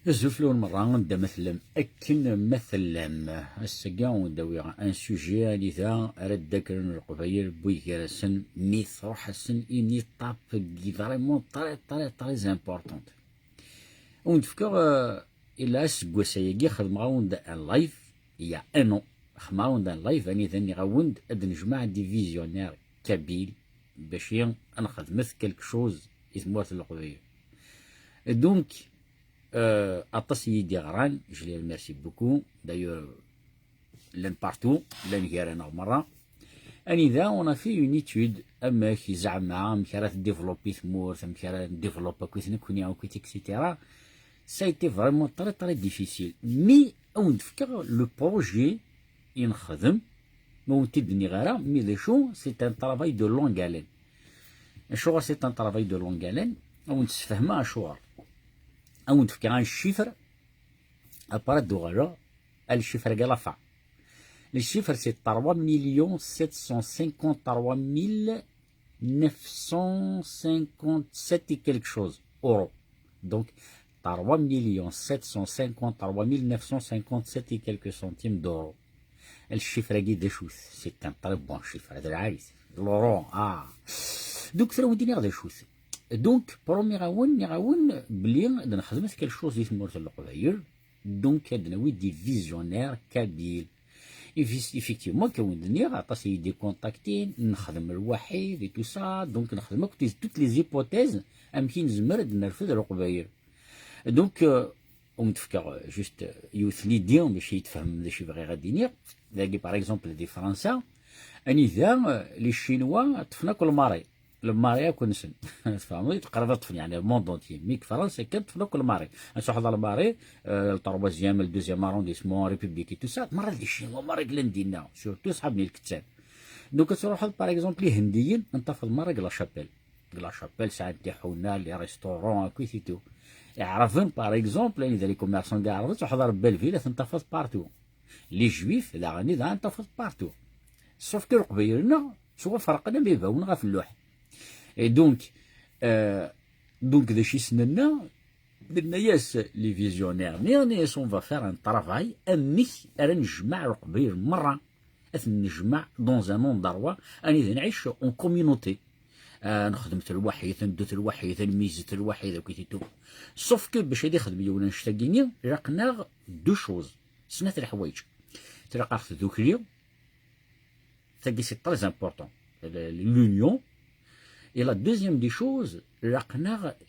الزوف لون مرة وندا مثلا أكن مثلا السقا وندوي ان سوجي اللي ذا رد ذكر القبيل بوي كراسن ني صراحة السن إني طاب كي فريمون طري زامبورطونت ونتفكر إلا سقوا سيجي خدم غاوند ان لايف يا انو خدم غاوند ان لايف اني ذاني غاوند اد نجمع دي فيزيونير كابيل باش نخدمت كلك شوز يسموها القبيل دونك atas yidi غران je les remercie beaucoup d'ailleurs l'un partout l'un غيرنا مرة أنذا on a fait une étude أما كي زعما مكرا ديفلوبي ثمورث مكرا ديفلوبا كويس نكوني أو كويس etc ça a été vraiment très difficile mais on تفكر le projet ينخدم ما تبني غيره mais les choses c'est un travail de longue haleine الشغل c'est un travail de longue haleine on تفهمها شغل أو نتفكر عن الشفر أبارات دوغالا الشفر قلافا الشفر سي 3,753,957 et quelque chose euros donc 3,753,957 et quelques centimes d'euros الشفر قي دشوث سي ان طري بون شفر هذا العريس لورون دوك ثرا وديني غدا شوث دونك برومي غاون بلي نخدم في كل شوز يسموه القبايل دونك هاد نوي دي فيزيونير كابيل ايفيكتيفمون كوندني عطاس يدي كونتاكتين نخدم الوحيد اي تو سا دونك نخدم توت لي زيبوتيز امكن نزمر نرفد القبايل دونك ونتفكر جوست يوثلي ديون باش يتفهم ذا شي بغي غادي نير لاقي باغ اكزومبل دي فرنسا اني ذا لي شينوا طفنا كل ماري الماريا كونسن تفهموا تقرب طفل يعني الموند اونتي ميك فرنسا كانت طفل كل ماري نصح هذا الماري التروازيام الدوزيام ارونديسمون ريبوبليكي تو سا مرة دي شينوا مرة كلاندينا سورتو صحابني الكتاب دوك تروح باغ اكزومبل هنديين انت في الماري كلا شابيل ساعات يحونا لي ريستورون كويتيتو يعرفون باغ اكزومبل يعني لي كوميرسون كاع عرفت تحضر بالفيلا تنتفض بارتو لي جويف لا غني ذا تنتفض بارتو سوف كي قبيلنا شو فرقنا بيباونا غا في اللوح اي دونك ذا شي سننا درنا ياس لي فيزيونير نيس اون فا فير ان طرافاي اني راه نجمع القبيل مره نجمع دون ان مون داروا اني نعيش اون كوميونيتي نخدمت الوحيد ندوت الوحيد نميزت الوحيد وكيتو سوف كو باش هادي خدمي ولا نشتاقيني راقنا دو شوز سنات الحوايج تلقى ذوكلي تاقي سي تري امبورطون l'union. Et la deuxième des choses,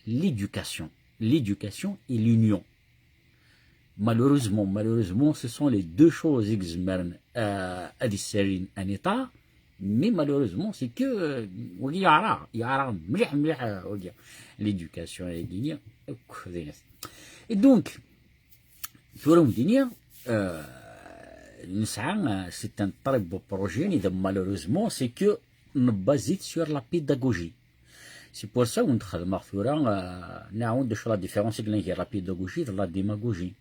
l'éducation et l'union. Malheureusement, ce sont les deux choses exmern à discerner un état, mais malheureusement, c'est que l'éducation et l'union. Et donc, c'est un très beau projet, et malheureusement, c'est que basé sur la pédagogie. C'est pour ça qu'on travaille sur la différence entre la pédagogie et la démagogie.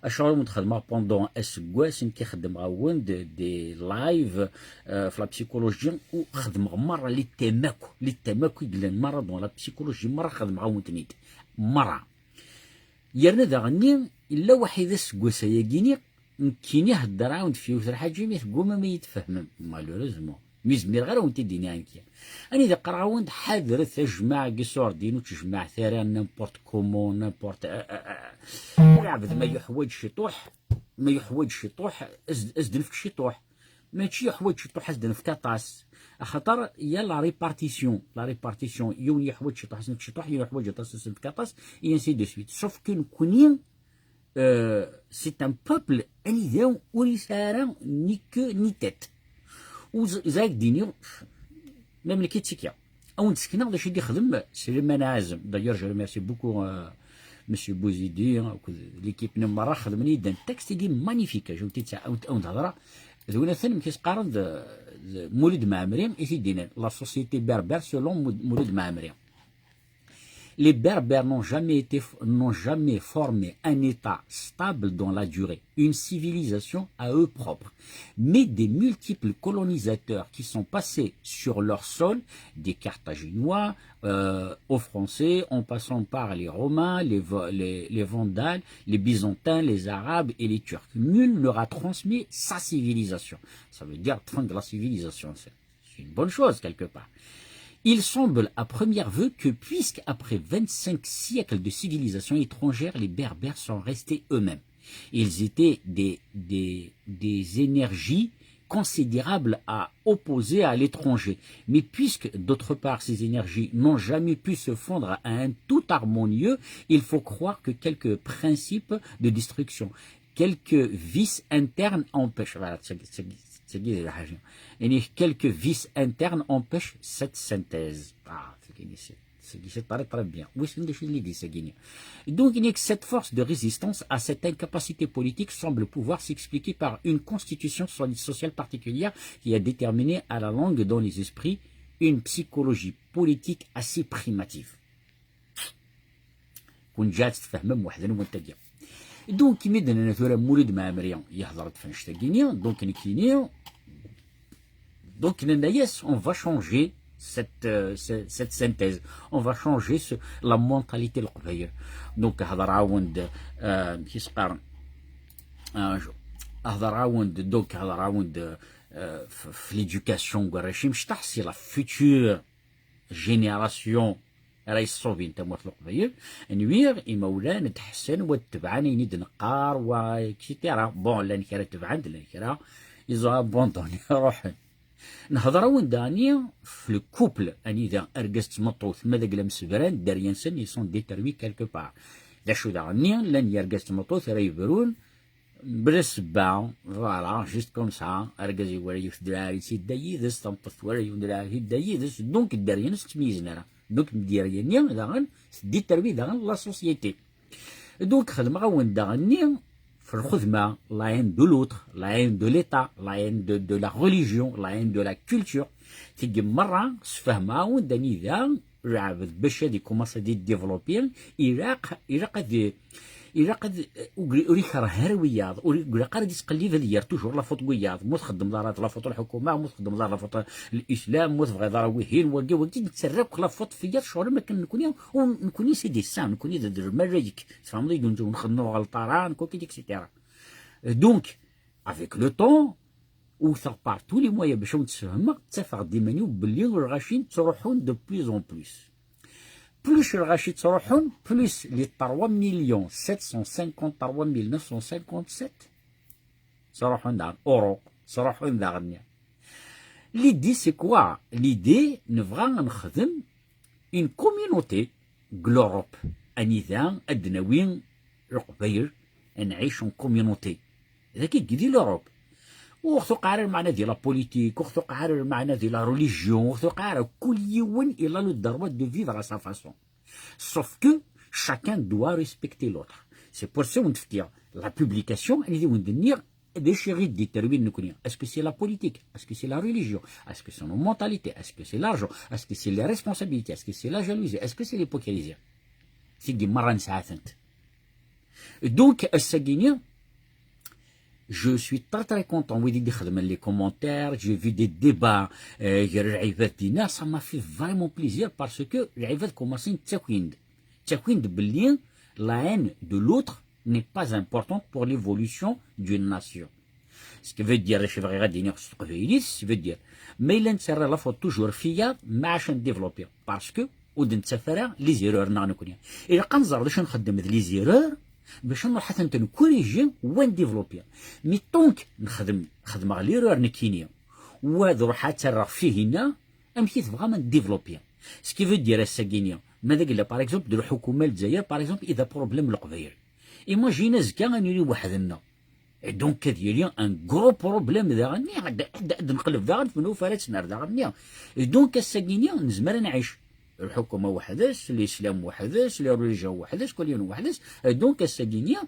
On travaille pendant un mois, on travaille des lives dans la psychologie ou مرة للتماكو مرة dans la psychologie مرة خدم عاونتني مرة يرنا داغني إلا واحد سقوا سياقيني كيني هدر عاود فيه وثر حاجة ما يتفهم مالوريزمون ميزمير غير وانت ديني انكيا اني اذا قراوند حاضر تجمع قصور دينو تجمع ثيران نيمبورت كومون نيمبورت العبد ما يحوج شطوح ازدن في شطوح ماشي يحوج شطوح ازدن في كاطاس خاطر يا لا ريبارتيسيون يون يحوج شطوح ازدن في شطوح يون يحوج طاس ازدن في كاطاس اي انسي دو سويت سوف كو نكونين سي ان بوبل اني ذا وريسارا ني كو ني تيت وزاك ديني مملكة تيكيا او نتسكنا باش يدي يخدم سليمان عازم دايوغ جو ريميرسي بوكو مسيو بوزيدي ليكيب نمرة خدمني دان تكست دي مانيفيكا جوتي تاع او نهضر ذونا ثاني كيسقارن مولد معمري اي دينا لا سوسيتي بربر سولون مولد معمري Les Berbères n'ont jamais formé un État stable dans la durée, une civilisation à eux propres, mais des multiples colonisateurs qui sont passés sur leur sol, des Carthaginois aux Français, en passant par les Romains, les Vandales, les Byzantins, les Arabes et les Turcs. Nul ne leur a transmis sa civilisation. Ça veut dire fin de la civilisation, c'est une bonne chose quelque part. Il semble à première vue que puisqu'après 25 siècles de civilisation étrangère, les Berbères sont restés eux-mêmes. Ils étaient des énergies considérables à opposer à l'étranger. Mais puisque, d'autre part, ces énergies n'ont jamais pu se fondre à un tout harmonieux, il faut croire que quelques principes de destruction, quelques vices internes empêchent. Voilà, quelques vices internes empêchent cette synthèse. C'est très bien. Donc, cette force de résistance à cette incapacité politique semble pouvoir s'expliquer par une constitution sociale particulière qui a déterminé à la langue dans les esprits une psychologie politique assez primitive. Donc, il met مولد مع مريم يهضرت في نشتاقينيا donc نكينيا donc yes, on va changer cette synthèse, on va changer la mentalité القبيل. donc هضر عاوند كيسقر هضر عاوند donc هضر عاوند في l'éducation قراشي مش تحصي la future génération راهي الصوبين تموت القبيل نوير إمولا نتحسن وتبعان ينيد نقار وكيتيرا بون لا نكرا تبعان لا نكرا يزوها بونطوني روحن نهضر وين دانيا في الكوبل اني ذا ارقست مطوث ماذا قلم سبران داريان سن يسون ديتروي كالكو بار دا شو دانيا لان يرقست مطوث راهي يبرون بالسبا فوالا جيست كوم سا ارقزي ورا يفدراري سي دايدس تنطف ورا يفدراري دايدس دونك الداريان ستميزنا دونك مديريانيا داغن ديتروي داغن لا سوسيتي دونك خدمة وين داغنيا في الخدمة la haine de l'autre, la haine de l'État, la haine de la religion, la haine de la culture. تيجي مرة سفهمها وداني ذا رعبت باش هادي كوماسا دي ديفلوبير إلا قد أريك راه هروياض أريك قاعد يتقلب هذا توجور لافوت وياض مو تخدم دارات لافوت الحكومة مو تخدم دار لافوت الإسلام مو تبغي دار وهين وقتي تسرب لافوت فيا شغل ما كنكوني ونكوني سيدي سام نكوني دير مرايك تفهم لي نخدمو غلطاران كوكي اكسيتيرا دونك افيك لو طون وثق بار تو لي مويا باش نتفهم تفاق ديما باللي الغاشين تروحون دو بلوس اون بلوس plus الغاشي تروحون plus les 3 مليون 753 957 تروحون داغ اورو تروحون داغنيا l'idée c'est quoi l'idée نبغى نخدم une communauté glorob انيذا ادناوين القبير نعيش en communauté هذا كيدير لوروب وخصو قارر المعنى ديال لا بوليتيك وخصو قارر المعنى ديال لا ريليجيون وخصو قارر كل يوم الى لو droit de vivre à sa façon sauf que chacun doit respecter l'autre c'est pour ça ونتفتيا la publication elle dit وندير des chéris déterminent نكونيا est-ce que c'est la politique est-ce que c'est la religion est-ce que c'est nos mentalités est-ce que c'est l'argent est-ce que c'est les responsabilités est-ce que c'est la jalousie est-ce que c'est l'hypocrisie سيدي مرة نساعدت donc الساقينيا je suis très content. Oui, les commentaires, j'ai vu des débats. Ça m'a fait vraiment plaisir parce que les commencent à la haine de l'autre n'est pas importante pour l'évolution d'une nation. Ce qui veut dire, ce veut dire, mais il la faute toujours fiable, mais à développer parce que les erreurs n'en connaissent. Et quand on les erreurs, باش نروح حتى نكوريجي ونديفلوبيا مي طونك نخدم على ليرور نكينيا وروح حتى راه فيه هنا امشي تبغى ما نديفلوبيا سكي فو دير الساكينيا ماذا قال باغ اكزومبل دير الحكومه الجزائر باغ اكزومبل اذا بروبليم القبيل ايماجينا زكا غنولي وحدنا دونك كدير ان غرو بروبليم ذا غني نقلب ذا غنفنو فرات نار ذا غني دونك الساكينيا نزمر نعيش الحكومة وحداش الإسلام وحداش الريليجيون وحداش كل يوم وحداش دونك الساقينيا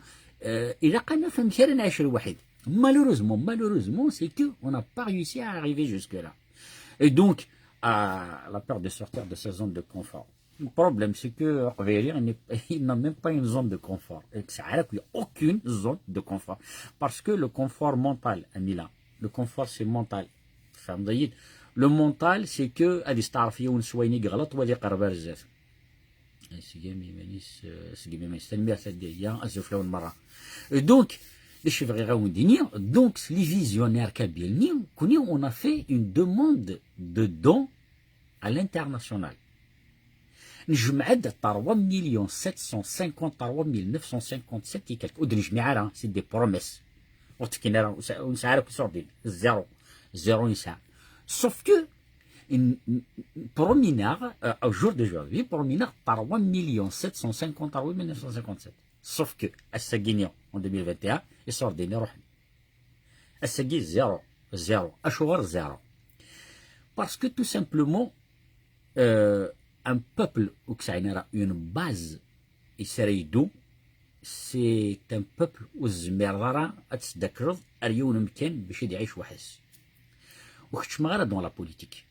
إلا قلنا فهم كان نعيش الوحيد malheureusement c'est que on n'a pas réussi à arriver jusque là et donc à la peur de sortir de sa zone de confort Le problème, c'est que il n'a même pas une zone de confort. Et que ça a qu'il n'y a aucune zone de confort. Parce que le confort mental, Amila, le confort, c'est mental. Le mental, c'est que, à des stars, il y a une soignée غلط ولا يقرب بزاف. سقيمي مانيس سقيمي مانيس تنمية تدية أزوف لون مرة. Donc, les chefs donc les visionnaires kabyles, on a fait une demande de dons à l'international. نجمعد 3 753 957 et quelques. ودنجمعها c'est des promesses. وتكينا ونسعى كسردين zéro نسعى. Sauf que prominard au jour d'aujourd'hui prominard 3 753 957. Sauf que الساقينيا en 2021 يسردين يروحن. الساقي zéro أشهر zéro. Parce que tout simplement un peuple où une base يسريدو c'est un peuple où الزميرة تتذكر اليوم مكان باش يعيش وحس وكتشمع غير دون لا بوليتيك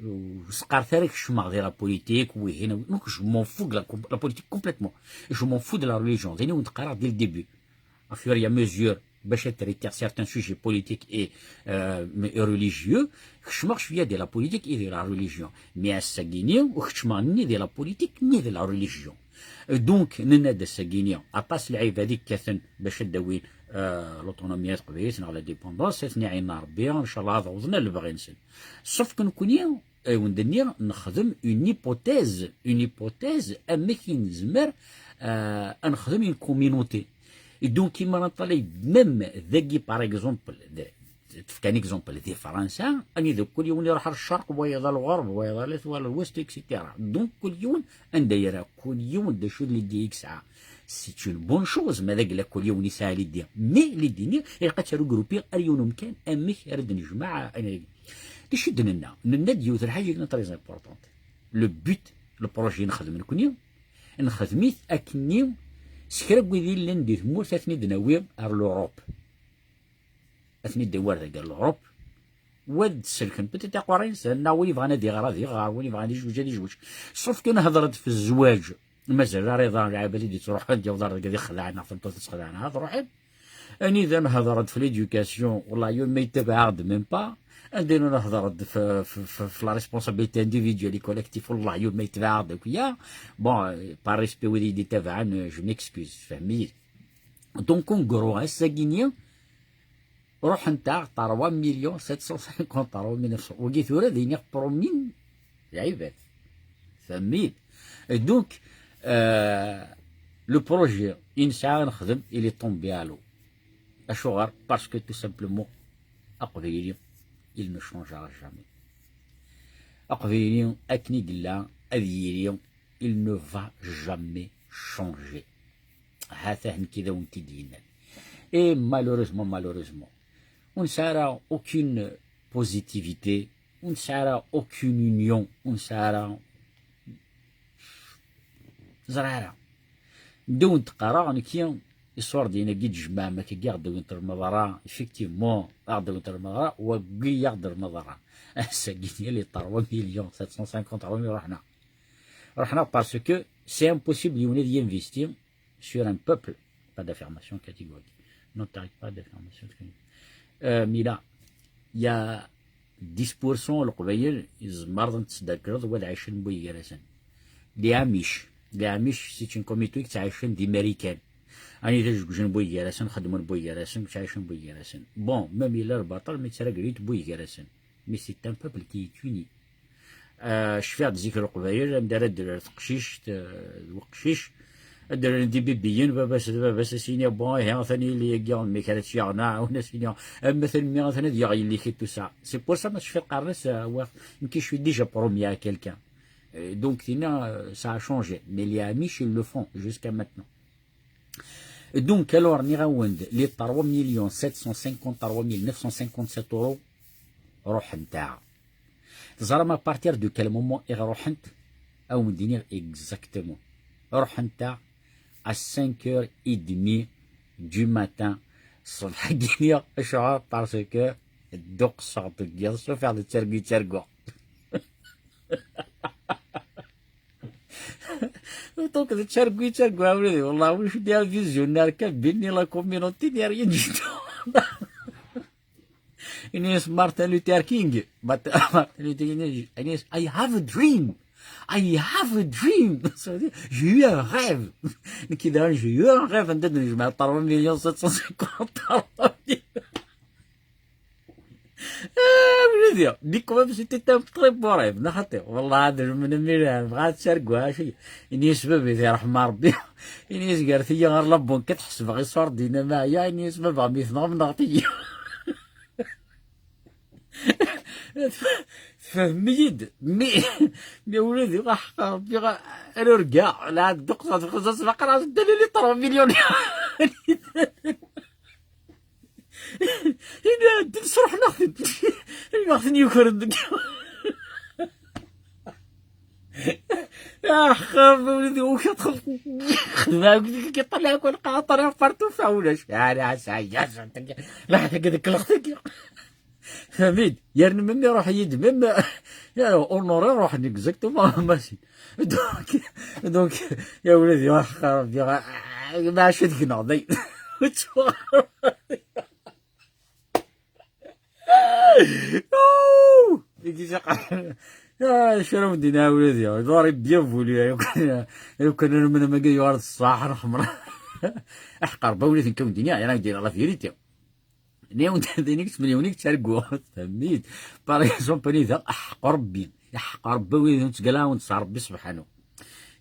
وسقار ثارك كتشمع غير لا بوليتيك وهنا دونك جو مون فو لا بوليتيك كومبليتمون جو مون فو دو لا ريليجيون ديني ونتقرا ديال الديبي افيور يا ميزور باش تريتير سيغتان سوجي بوليتيك اي ريليجيو كتشمع شويه ديال لا بوليتيك اي ديال لا ريليجيون مي الساكينيا وكتشمع ني ديال لا بوليتيك ني ديال لا ريليجيون دونك ننادى الساكينيا اباس العيب هذيك كاثن باش داوين لوطونوميات قبيس على ديبوندونس ثني عين ربي ان شاء الله هذا وزنا اللي باغي نسن صف كنكونيا وندنيا نخدم اون هيبوتيز اما كي نزمر نخدم اون كومينوتي دونك كيما نطلي ميم ذاكي باغ اكزومبل كان اكزومبل دي فرنسا اني ذاك كل يوم يروح الشرق ويضل الغرب ويضل الوست اكسيتيرا دونك كل يوم ندايرها كل يوم دا شو اللي ديك ساعه سي اون بون شوز ما ذاك كل يوم يساعد لي مي لي ديني يلقى تشارو جروبي اليوم مكان امي رد نجمع انا كيش دنا ديوت الحاجه اللي تري امبورطونت لو بوت لو بروجي نخدم نكوني نخدميت اكني سكرب ويدي اللي ندير مور ثاني دناوي ار لوروب اثني دوار ذاك لوروب ود سلكن بتي قرين سنا وين بغا نادي غادي غار وين بغا ندير جوج صوف كي نهضرت في الزواج مازال رضا العبادي دي تروح ديال دار قاعد يخلعنا في البوست تخلعنا تروح اني اذا نهضرت في ليدوكاسيون والله يوم ما يتبع ميم با عندنا نهضرت في لا ريسبونسابيلتي انديفيديوالي كوليكتيف والله يوم ما يتبع دوكيا بون با ريسبي وليدي تبعا جو ميكسكوز فهمي دونك اون غرو الساكينيا روح نتاع 3 753 وقيت ثورة ديني برومين العباد فهميت دونك لو بروجي إن ساعة نخدم إلي طومبي ألو أشغر باسكو تو سامبلومون أقبيلي il ne changera jamais أقبيلي أكني قلا أذيلي il ne va jamais changer هذا هن كذا ونتي دينا et malheureusement on ne sera aucune positivité, on ne sera aucune union, on ne sera زرارة دون تقرا كي الصور دينا كي تجمع ما كي يقدر وينتر المضرة effectivement يقدر وينتر المضرة وكي يقدر المضرة الساقيني لي 3 753 رحنا باسكو سي امبوسيبل يوني دي انفيستير sur un peuple pas d'affirmation catégorique non t'arrêtes pas d'affirmation مي لا يا 10% القبيل مرض تذكرت ولا عايشين بوي جراسن دي عاميش سيتشن كوميتوك تعيشن دي ماريكان اني تجوجن بوي جراسن خدمون بوي جراسن تعيشن بوي جراسن بون ميم الا البطل مي تسرا قريت بوي جراسن مي سي ان بوبل كي توني شفيع ذكر القبيل مدار تقشيش وقشيش الدراري دي بيبيين باباس سينيا بون ها ثاني اللي كاع مي كانت شيغنا ونا سينيا مثلا مي ثاني ديال اللي كي تو سا سي بور سا ما تشفي قارس يمكن شوي ديجا بروميا كيلكان دونك تينا سا شونجي مي لي اميش ils le font jusqu'à maintenant دونك الور ني غاوند لي 3 753 957 اورو روح نتاعها زعما بارتير دو كال مومون روح انت او مدينير اكزاكتومون روح نتاع à 5h30 du matin الصبح كينيا اشعار باسكو الدوق الصوت ديال السوفير دو ترقو دونك تشاركوا ولادي والله واش ديال فيزيونير كابيني لا كوميونيتي ديال ريان جدو. Inês Martin Luther King. Martin Luther King, Inês, I have a dream. I have a dream. J'ai eu un rêve. J'ai eu un rêve. Je mets 3 millions 750. وليدي ديك ما مشيتي تطري بوريف نخطي والله هذا من الميلان بغات تسرقوها شي انيس بابي رحمة ربي انيس قالت هي غير لابون كتحسب غير صور دينا معايا انيس بابا ميثنا بنغطي فهميد مي وليدي غحق ربي انا ركاع لا الدقصة في خصوص بقرا الدليل 3 مليون. هنا تنصرح ناخذ ناخذ يكرد يا خاف ولدي وش تخف خدمة كيطلع كل قاطر فرتوفا ولا شحال سايا لا هكذاك لختك فهميد يرن مني روح يدمم يا اونوري روح اكزاكتومون ماشي دونك يا ولدي يا خراب ما شدك ناضي شنو بدينا ولادي دوري بيان فولي لو كان من ما جاي ورد الصحراء حمراء احقر بولي كم الدنيا انا ندير لا فيريتي نيون دينيك مليونيك تسرقوا فهميت باغ اكزومبل اذا احقر ربي احقر ربي ونتقلا ونتصار ربي سبحانه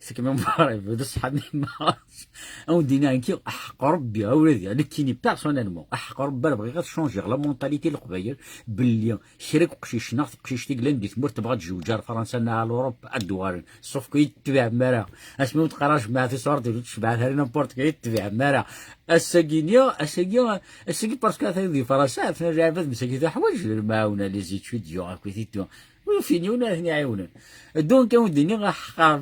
سكي من باري بدا صحابي ماش او دينا كي احق ربي اولادي انا كيني بيرسونيلمون احق ربي بغي غير تشونجي لا مونتاليتي القبايل باللي شريك قشيش ناخذ قشيش تيقلان دي تمر تبغى تزوج فرنسا نا لوروب الدوار سوف كي يتبع مرا اسمو تقراش مع في صور ديال تشبعها لنا نبورت كي يتبع مرا الساكينيا الساكي باسكو هذه فرنسا فين جابت مساكي تاع حوايج المعاونه لي زيتيديون كويتيتون وفينيونا هنا عيونا دونك اوديني غحقا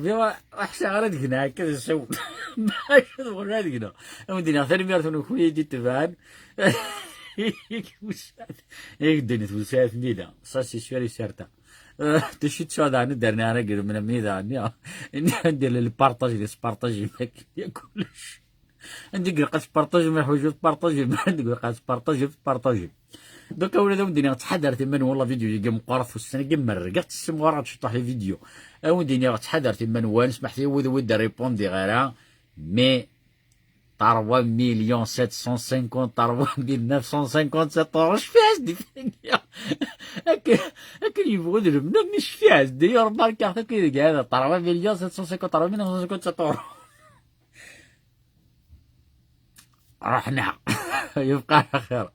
وحشا غير ديكنا هكا نسول باش نقول ديكنا اوديني ثاني ميرتون خويا دي تبان هيك الدنيا توسعت ميدا سا سي سوري سيرتا تشي تشاد انا درنا انا غير من ميدا اني ندير البارطاج لي سبارطاجي كلش عندي قاعد تبارطاج ما حوجو تبارطاجي ما عندك قاعد تبارطاجي دوك ولاد ديني تحضر تما والله فيديو اللي مقرف السنه كما رقات السموارات تشطح لي فيديو ديني تحضر تما نوال سمحتي ود ريبوندي غير مي 3 مليون 750 3 اورو اش فيها دي هكا يبغوا يديروا مش فيها دي ربك هكا كاع 3 مليون 750 3 مليون 750 اورو رحنا يبقى خير.